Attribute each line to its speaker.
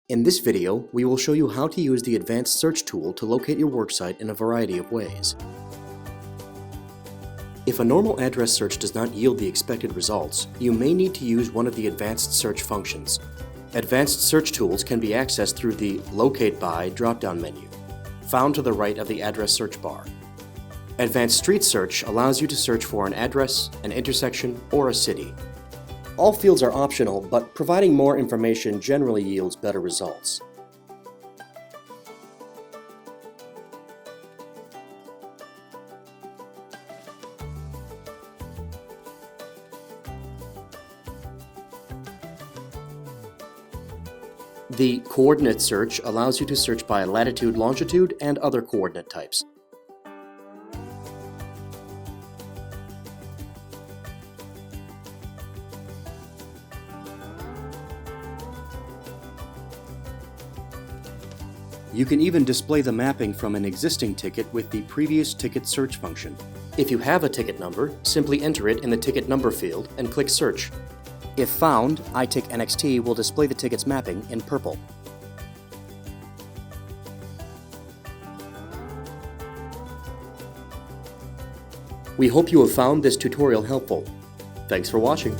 Speaker 1: In this video, we will show you how to use the Advanced Search tool to locate your worksite in a variety of ways. If a normal address search does not yield the expected results, you may need to use one of the Advanced Search functions. Advanced Search tools can be accessed through the Locate By drop-down menu, found to the right of the address search bar. Advanced Street Search allows you to search for an address, an intersection, or a city. All fields are optional, but providing more information generally yields better results. The Coordinate Search allows you to search by latitude, longitude, and other coordinate types. You can even display the mapping from an existing ticket with the Previous Ticket Search function. If you have a ticket number, simply enter it in the Ticket Number field and click Search. If found, ITICnxt will display the ticket's mapping in purple. We hope you have found this tutorial helpful. Thanks for watching.